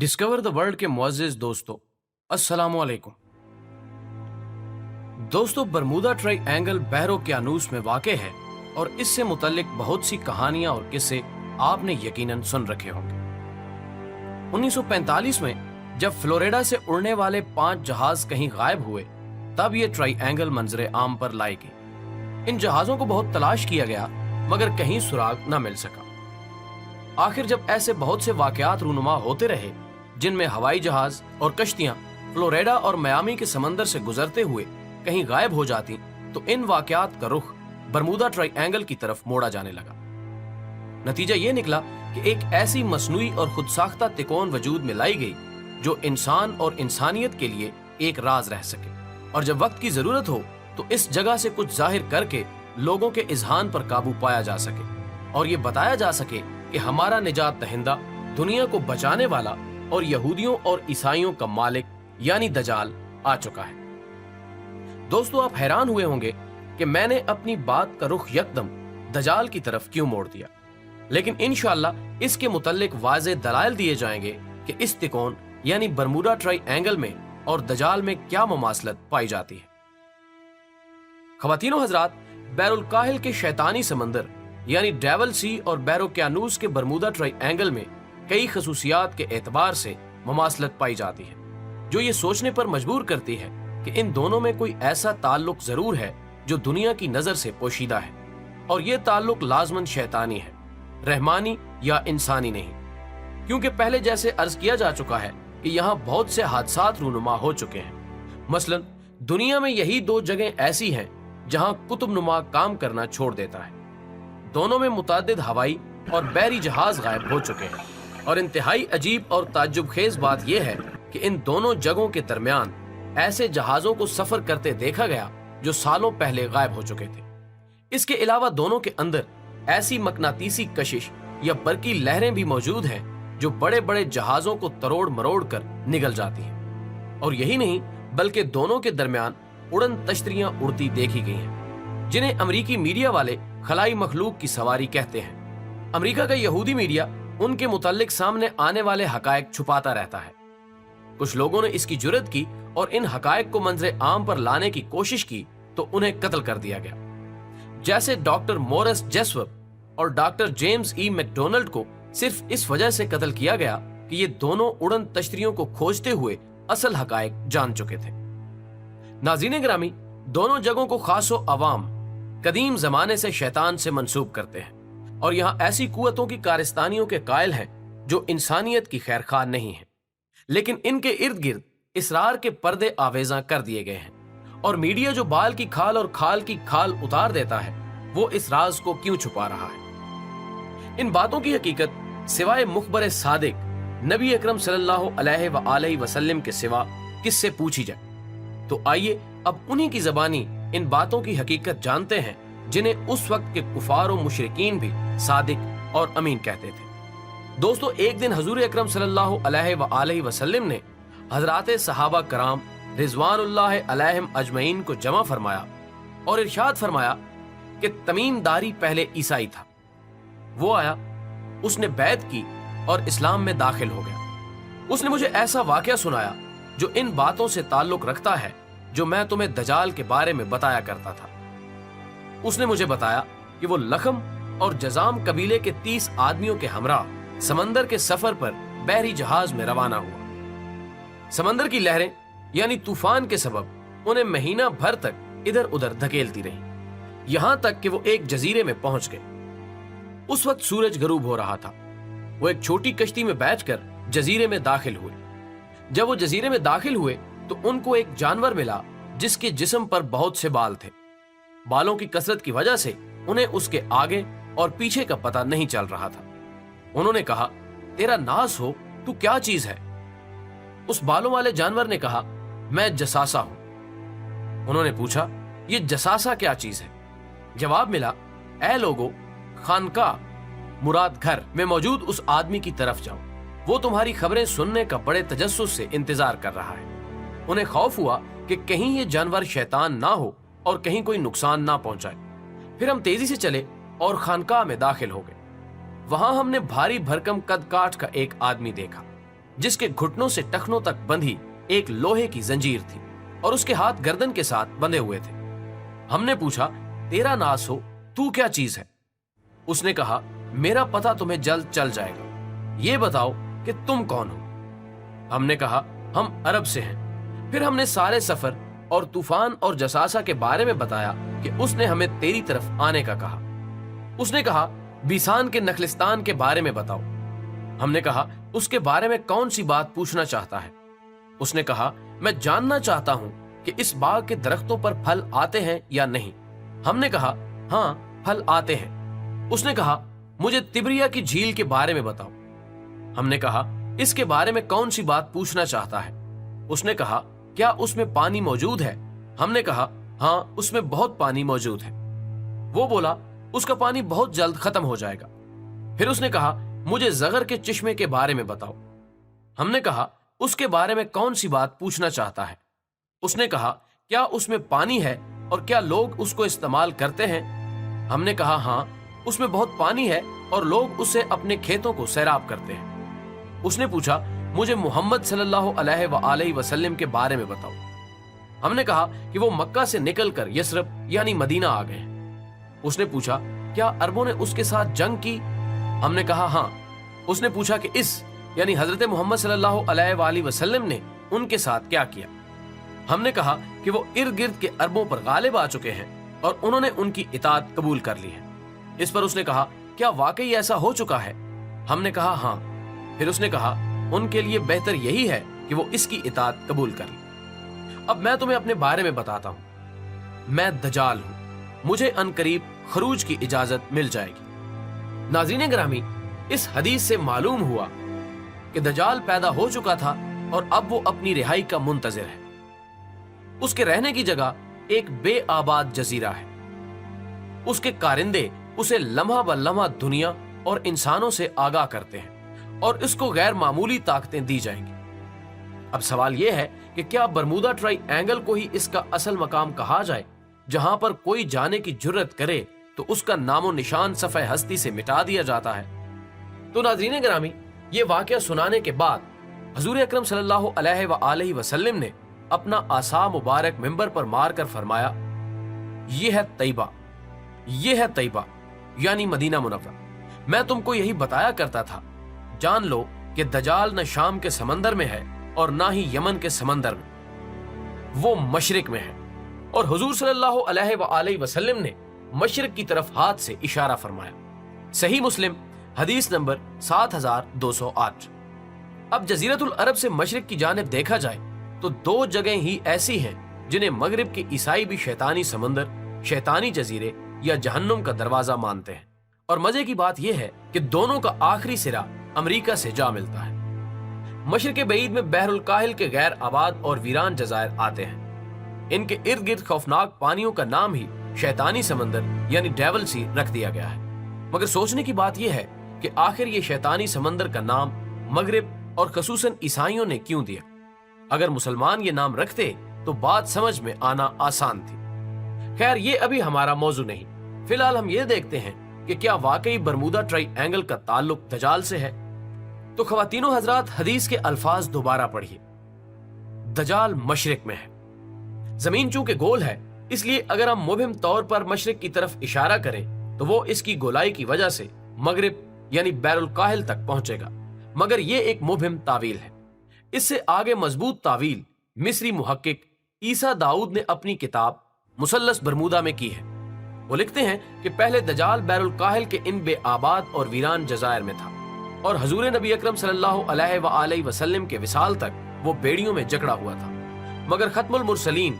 Discover the world के मुअज़्ज़िज़ दोस्तों, अस्सलामु अलैकुम। दोस्तों, बरमूदा ट्रायंगल बहर ओकियानूस में वाक़े है और इससे मुतल्लिक बहुत सी कहानियां और किस्से आपने यकीनन सुन रखे होंगे। 1945 में जब फ्लोरिडा से उड़ने वाले 5 जहाज कहीं गायब हुए, तब ये ट्रायंगल मंजरे आम पर लाई गई। इन जहाजों को बहुत तलाश किया गया मगर कहीं सुराग न मिल सका। आखिर जब ऐसे बहुत से वाकयात रूनुमा होते रहे जिनमें हवाई जहाज और कश्तियां फ्लोरिडा और मियामी के समंदर से गुजरते हुए कहीं गायब हो जाती, तो इन वाकयात का रुख बरमूदा ट्रायंगल की तरफ मोड़ा जाने लगा। नतीजा ये निकला कि एक ऐसी मसनूई और खुद साख्ता तिकोन वजूद में लाई गई जो इंसान और इंसानियत के लिए एक राज रह सके, और जब वक्त की जरूरत हो तो इस जगह से कुछ जाहिर करके लोगों के इज़हान पर काबू पाया जा सके और ये बताया जा सके कि हमारा निजात दहिंदा, दुनिया को बचाने वाला और यहूदियों और ईसाइयों का मालिक यानी दजाल आ चुका है। दोस्तों, आप हैरान हुए होंगे कि मैंने अपनी बात का रुख यकदम दजाल की तरफ क्यों मोड़ दिया, लेकिन इंशाअल्लाह इसके मुतल्लिक वाज़े दलाइल दिए जाएंगे कि इस तिकोन यानी बरमूडा ट्रायंगल में और दजाल में क्या मुमासलत पाई जाती है। ख़वातीनो हज़रात, बैरुल काहिल के शैतानी समंदर यानी डेवल सी और बहर ओकियानूस के बरमूदा ट्रायंगल में कई खसूसियात के एतबार से मुमासलत पाई जाती है जो ये सोचने पर मजबूर करती है कि इन दोनों में कोई ऐसा ताल्लुक जरूर है जो दुनिया की नजर से पोशीदा है, और ये ताल्लुक लाजमन शैतानी है, रहमानी या इंसानी नहीं। क्योंकि पहले जैसे अर्ज किया जा चुका है कि यहाँ बहुत से हादसात रूनुमा हो चुके हैं। मसलन दुनिया में यही 2 जगह ऐसी हैं जहाँ कुतुब नुमा काम करना छोड़ देता है। दोनों में मुतादिद हवाई और बहरी जहाज गायब हो चुके हैं, और इंतहाई अजीब और ताज्जुब खेज बात यह है कि इन दोनों जगहों के दरमियान ऐसे जहाजों को सफर करते देखा गया जो सालों पहले गायब हो चुके थे। इसके अलावा दोनों के अंदर ऐसी मकनातीसी कशिश या बरकी लहरें भी मौजूद हैं जो बड़े बड़े जहाजों को तरोड़ मरोड़ कर निगल जाती हैं। और यही नहीं बल्कि दोनों के दरमियान उड़न तश्तरियां उड़ती देखी गई हैं, जिन्हें अमरीकी मीडिया वाले खलाई मखलूक की सवारी कहते हैं। अमरीका का यहूदी मीडिया उनके मुताल्लिक सामने आने वाले हकायक छुपाता रहता है। कुछ लोगों ने इसकी जुर्रत की और इन हकायक को मंजरे आम पर लाने की कोशिश की तो उन्हें कत्ल कर दिया गया। जैसे डॉक्टर मोरिस जेसवर्थ और डॉक्टर जेम्स ई मैकडोनल्ड को सिर्फ इस वजह से कत्ल किया गया कि ये दोनों उड़न तश्तरियों को खोजते हुए असल हकायक जान चुके थे। नाज़रीन ग्रामी, दोनों जगहों को खासो अवाम कदीम जमाने से शैतान से मंसूब करते हैं और यहाँ ऐसी कुव्वतों की कारस्तानियों के कायल हैं जो इंसानियत की खैरखा नहीं है, लेकिन इनके इर्द गिर्द इसरार के पर्दे आवेजा कर दिए गए हैं। और मीडिया जो बाल की खाल और खाल की खाल उतार देता है, वो इस राज को क्यों छुपा रहा है? इन बातों की हकीकत सिवाय मुखबर सादिक नबी अकरम सल्लल्लाहु अलैहि वसल्लम के सिवा किससे पूछी जाए? तो आइए अब उन्हीं की जबानी इन बातों की हकीकत जानते हैं जिन्हें उस वक्त के कुफार और मुशरिकीन भी सादिक और अमीन कहते थे। दोस्तों, एक दिन हजूर अकरम सल्लल्लाहु अलैहि वसल्लम ने हजरात सहाबा कराम रिजवानुल्लाह अलैहिम अजमईन को जमा फरमाया और इरशाद फरमाया कि तमीम दारी पहले ईसाई था, वो आया, उसने बैत की और इस्लाम में दाखिल हो गया। उसने मुझे ऐसा वाकया सुनाया जो इन बातों से ताल्लुक रखता है जो मैं तुम्हें दजाल के बारे में बताया करता था। उसने मुझे बताया कि वो लखम और जजाम कबीले के 30 आदमियों के हमरा समंदर के सफर पर बहरी जहाज में रवाना हुआ। समंदर की लहरें यानी तूफान के सबब उन्हें महीना भर तक इधर उधर धकेलती रही, यहां तक कि वो एक जजीरे में पहुंच गए। उस वक्त सूरज गरूब हो रहा था। वो एक छोटी कश्ती में बैठकर जजीरे में दाखिल हुए। जब वो जजीरे में दाखिल हुए तो उनको एक जानवर मिला जिसके जिस्म पर बहुत से बाल थे। बालों की कसरत की वजह से उन्हें उसके आगे और पीछे का पता नहीं चल रहा था। उन्होंने कहा, तेरा नास हो, तू क्या चीज है? उस बालों वाले जानवर ने कहा, मैं जसासा हूं। उन्होंने पूछा, ये जसासा क्या चीज है? जवाब मिला, ऐ लोगो, खानका मुराद घर में मौजूद उस आदमी की तरफ जाओ, वो तुम्हारी खबरें सुनने का बड़े तजस्सुस से इंतजार कर रहा है। उन्हें खौफ हुआ कि कहीं ये जानवर शैतान ना हो और कहीं कोई नुकसान ना पहुंचाए। फिर हम तेजी से चले और खानकाह में दाखिल हो गए। वहां हमने भारी भरकम कद काठ का एक आदमी देखा जिसके घुटनों से टखनों तक बंधी एक लोहे की जंजीर थी और उसके हाथ गर्दन के साथ बंधे हुए थे। हमने पूछा, तेरा नास हो, तू क्या चीज है? उसने कहा, मेरा पता तुम्हें जल्द चल जाएगा, ये बताओ कि तुम कौन हो? हमने कहा, हम अरब से हैं। फिर हमने सारे सफर और तूफान और जसासा के बारे में बताया कि उसने हमें तेरी तरफ आने का कहा। उसने कहा, बीसान के नखलिस्तान के बारे में बताओ। हमने कहा, उसके बारे में कौन सी बात पूछना चाहता है? उसने कहा, मैं जानना चाहता हूं कि इस बाग के दरख्तों पर फल आते हैं या नहीं। हमने कहा, हाँ, फल आते हैं। उसने कहा, मुझे तिब्रिया की झील के बारे में बताओ। हमने कहा, इसके बारे में कौन सी बात पूछना चाहता है? उसने कहा, क्या उसमें पानी मौजूद है? हमने कहा, हाँ, उसमें बहुत पानी मौजूद है। वो बोला, उसका पानी बहुत जल्द खत्म हो जाएगा। फिर उसने कहा, मुझे जगर के चश्मे के बारे में बताओ। हमने कहा, उसके बारे में कौन सी बात पूछना चाहता है? उसने कहा, क्या उसमें पानी है और क्या लोग उसको इस्तेमाल करते हैं? हमने कहा, हाँ, उसमें बहुत पानी है और लोग उससे अपने खेतों को सैराब करते हैं। उसने पूछा, मुझे मोहम्मद सल्लल्लाहु अलैहि वसल्लम के बारे में बताओ। हमने कहा कि वो मक्का से निकलकर यसरब यानी मदीना आ गए हैं। उसने पूछा, क्या अरबों ने उसके साथ जंग की? हमने कहा, हाँ। उसने पूछा कि इस यानी हजरत मोहम्मद सल्लल्लाहु अलैहि वसल्लम ने उनके साथ क्या किया? हमने कहा कि वो इर्द गिर्द के अरबों पर गालिब आ चुके हैं और उन्होंने उनकी इताअत कबूल कर ली है। इस पर उसने कहा, क्या वाकई ऐसा हो चुका है? हमने कहा, हाँ। फिर उसने कहा, उनके लिए बेहतर यही है कि वो इसकी इताअत कबूल कर ले। अब मैं तुम्हें अपने बारे में बताता हूं। मैं दजाल हूं, मुझे अनकरीब खरूज की इजाजत मिल जाएगी। नाज़रीन गिरामी, इस हदीस से मालूम हुआ कि दजाल पैदा हो चुका था और अब वो अपनी रिहाई का मुंतजिर है। उसके रहने की जगह एक बेआबाद जजीरा है। उसके कारिंदे उसे लम्हा ब लम्हा दुनिया और इंसानों से आगाह करते हैं और इसको गैर मामूली ताकतें दी जाएंगी। अब सवाल यह है कि क्या बरमूदा ट्राई एंगल को ही इसका असल मकाम कहा जाए, जहां पर कोई जाने की जुर्रत करे तो उसका नामो निशान सफ़े हस्ती से मिटा दिया जाता है। तो नाज़रीन गिरामी, ये वाक़या सुनाने के बाद हजूर अकरम सल्लल्लाहु अलैहि वसल्लम ने अपना आसा मुबारक मिंबर पर मार कर फरमाया, ये है तैयबा, ये है तैयबा यानी मदीना मुनव्वरा। मैं तुमको यही बताया करता था। जान लो कि दजाल न शाम के समंदर में है और ना ही यमन के समंदर में, वो मशरिक में है। और हुजूर सल्लल्लाहु अलैहि वसल्लम ने मशरिक की तरफ हाथ से इशारा फरमाया। सही मुस्लिम हदीस नंबर 7208। अब जजीरतुल अरब से मशरिक की जानिब देखा जाए तो दो जगह ही ऐसी हैं जिन्हें मगरिब के ईसाई भी शैतानी समंदर, शैतानी जजीरे या जहन्नुम का दरवाजा मानते हैं। और मजे की बात यह है कि दोनों का आखिरी सिरा अमेरिका से जा मिलता है। मशरिक बईद में बहरुल काहिल के गैर आबाद और वीरान जजायर आते हैं। इनके इर्द गिर्द खौफनाक पानियों का नाम ही शैतानी समंदर यानी डेविल सी रख दिया गया है। मगर सोचने की बात यह है कि आखिर ये शैतानी समंदर का नाम मगरिब और खसूसन ईसाइयों ने क्यों दिया? अगर मुसलमान ये नाम रखते तो बात समझ में आना आसान थी। खैर, ये अभी हमारा मौजू नहीं। फिलहाल हम ये देखते हैं कि क्या वाकई बरमूदा ट्राई एंगल का ताल्लुक दजाल से है। तो ख्वातीनो हजरात, हदीस के अल्फाज दोबारा पढ़िए। दजाल मशरिक में है। जमीन चूंकि गोल है, इसलिए अगर हम मुबहिम तौर पर मशरिक की तरफ इशारा करें तो वो इसकी गोलाई की वजह से मगरिब यानी बैरुल काहिल तक पहुंचेगा। मगर ये एक मुबहिम तावील है। इससे आगे मजबूत तावील मिस्री मुहक्किक ईसा दाऊद ने अपनी किताब मुसल्लस बरमूदा में की है। वो लिखते हैं कि पहले दजाल बैरुल काहिल के इन बेआबाद और वीरान जजायर में था और हजूर नबी अकरम सल्लल्लाहु अलैहि वसल्लम के विसाल तक वो बेड़ियों में जकड़ा हुआ था। मगर खत्मुल मुरसलीन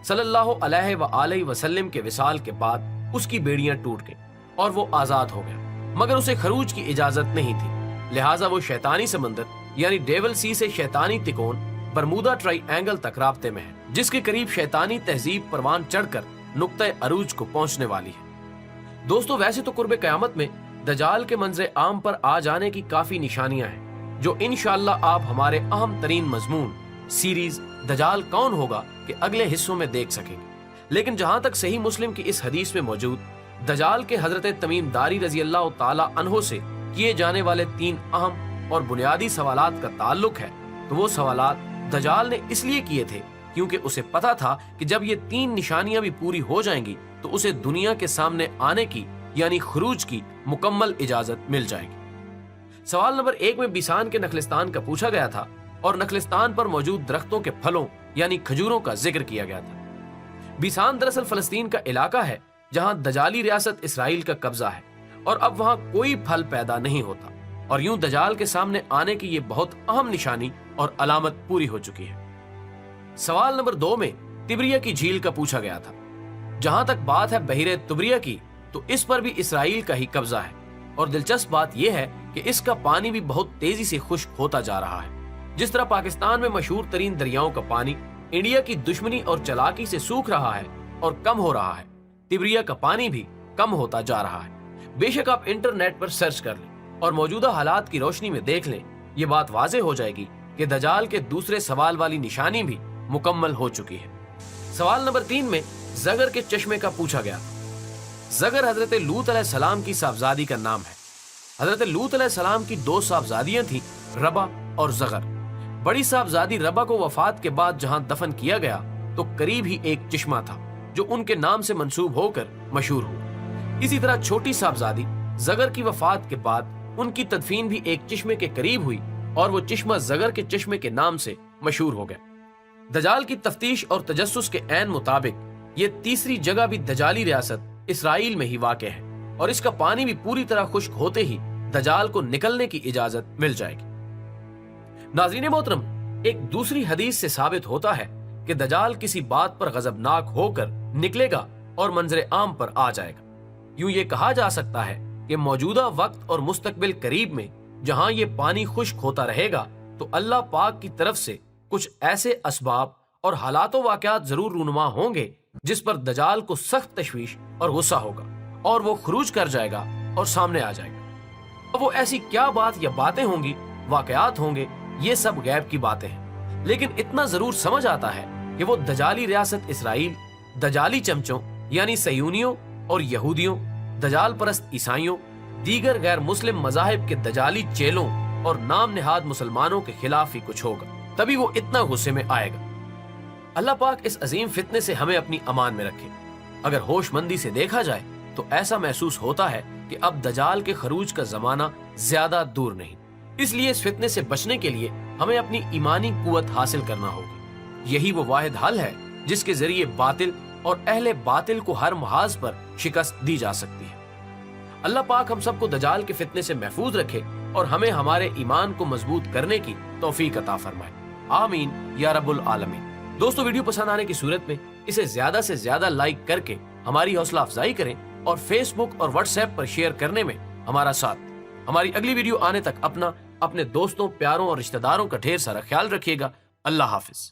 सल्लल्लाहु अलैहि वसल्लम के विसाल के बाद उसकी बेड़ियां टूट गईं और वो आजाद हो गया। मगर उसे खरूज की इजाजत नहीं थी, लिहाजा वो शैतानी समंदर यानी डेविल सी से शैतानी तिकोन बरमूदा ट्राई एंगल तक राब्ते में है, जिसके करीब शैतानी तहजीब परवान चढ़कर नुक्ते अरूज को पहुंचने वाली है। दोस्तों, वैसे तो कुर्बे कयामत में दजाल के मंजरे आम पर आ जाने की काफी निशानियां हैं, जो इंशाअल्लाह आप हमारे अहम तरीन मजमून सीरीज दजाल कौन होगा के अगले हिस्सों में देख सकेंगे। लेकिन जहां तक सही मुस्लिम की इस हदीस में मौजूद दजाल के हजरत तमीम दारी रजी अल्लाह ताला अन्हो से किए जाने वाले 3 अहम اور بنیادی سوالات کا تعلق ہے تو وہ سوالات دجال نے اس لیے کیے تھے کیونکہ اسے پتا تھا کہ جب یہ 3 نشانیاں بھی پوری ہو جائیں گی تو اسے دنیا کے سامنے آنے کی یعنی خروج کی مکمل اجازت مل جائے گی۔ سوال نمبر 1 میں بیسان کے نخلستان کا پوچھا گیا تھا اور نخلستان پر موجود درختوں کے پھلوں یعنی کھجوروں کا ذکر کیا گیا تھا۔ بیسان دراصل فلسطین کا علاقہ ہے جہاں دجالی ریاست اسرائیل کا قبضہ ہے اور اب وہاں کوئی پھل پیدا نہیں ہوتا، اور یوں دجال کے سامنے آنے کی یہ بہت اہم نشانی اور علامت پوری ہو چکی ہے۔ سوال نمبر 2 میں تبریہ کی جھیل کا پوچھا گیا تھا۔ جہاں تک بات ہے بحیرہ تبریہ کی تو اس پر بھی اسرائیل کا ہی قبضہ ہے، اور دلچسپ بات یہ ہے کہ اس کا پانی بھی بہت تیزی سے خشک ہوتا جا رہا ہے۔ جس طرح پاکستان میں مشہور ترین دریاؤں کا پانی انڈیا کی دشمنی اور چلاکی سے سوکھ رہا ہے اور کم ہو رہا ہے، تبریہ کا پانی بھی کم ہوتا جا رہا ہے۔ بے شک آپ انٹرنیٹ پر سرچ کر لیں اور موجودہ حالات کی روشنی میں دیکھ لیں، یہ بات واضح ہو جائے گی کہ دجال کے دوسرے سوال والی نشانی بھی مکمل ہو چکی ہے۔ سوال نمبر 3 میں زگر کے چشمے کا پوچھا گیا۔ زگر حضرت لوط علیہ السلام کی صاحبزادی کا نام ہے۔ حضرت لوط علیہ السلام کی 2 صاحبزادیاں تھیں، ربا اور زگر۔ بڑی صاحبزادی ربا کو وفات کے بعد جہاں دفن کیا گیا تو قریب ہی ایک چشمہ تھا جو ان کے نام سے منسوب ہو کر مشہور ہوا۔ اسی طرح چھوٹی صاحبزادی زگر کی وفات کے بعد ان کی تدفین بھی ایک چشمے کے قریب ہوئی اور وہ چشمہ زگر کے چشمے کے نام سے مشہور ہو گیا۔ دجال کی تفتیش اور تجسس کے عین مطابق یہ تیسری جگہ بھی دجالی ریاست اسرائیل میں ہی واقع ہے، اور اس کا پانی بھی پوری طرح خشک ہوتے ہی دجال کو نکلنے کی اجازت مل جائے گی۔ ناظرین محترم، ایک دوسری حدیث سے ثابت ہوتا ہے کہ دجال کسی بات پر غضبناک ہو کر نکلے گا اور منظر عام پر آ جائے گا۔ یوں یہ کہا جا سکتا ہے کہ موجودہ وقت اور مستقبل قریب میں جہاں یہ پانی خشک ہوتا رہے گا تو اللہ پاک کی طرف سے کچھ ایسے اسباب اور حالات و واقعات ضرور رونما ہوں گے جس پر دجال کو سخت تشویش اور غصہ ہوگا اور وہ خروج کر جائے گا اور سامنے آ جائے گا۔ اب وہ ایسی کیا بات یا باتیں ہوں گی، واقعات ہوں گے، یہ سب غیب کی باتیں ہیں، لیکن اتنا ضرور سمجھ آتا ہے کہ وہ دجالی ریاست اسرائیل دجالی چمچوں یعنی صہیونیوں اور یہودیوں، دجال پرست عیسائیوں، دیگر غیر مسلم مذاہب کے دجالی چیلوں اور نام نہاد مسلمانوں کے خلاف ہی کچھ ہوگا، تبھی وہ اتنا غصے میں آئے گا۔ اللہ پاک اس عظیم فتنے سے ہمیں اپنی امان میں رکھے۔ اگر ہوش مندی سے دیکھا جائے تو ایسا محسوس ہوتا ہے کہ اب دجال کے خروج کا زمانہ زیادہ دور نہیں، اس لیے اس فتنے سے بچنے کے لیے ہمیں اپنی ایمانی قوت حاصل کرنا ہوگی۔ یہی وہ واحد حل ہے جس کے ذریعے باطل اور اہل باطل کو ہر محاذ پر شکست دی جا سکتی ہے۔ اللہ پاک ہم سب کو دجال کے فتنے سے محفوظ رکھے اور ہمیں ہمارے ایمان کو مضبوط کرنے کی توفیق عطا فرمائے، آمین یا رب العالمین۔ دوستو، ویڈیو پسند آنے کی صورت میں اسے زیادہ سے زیادہ لائک کر کے ہماری حوصلہ افزائی کریں اور فیس بک اور واٹس ایپ پر شیئر کرنے میں ہمارا ساتھ۔ ہماری اگلی ویڈیو آنے تک اپنے دوستوں، پیاروں اور رشتہ داروں کا ڈھیر سارا خیال رکھیے گا۔ اللہ حافظ۔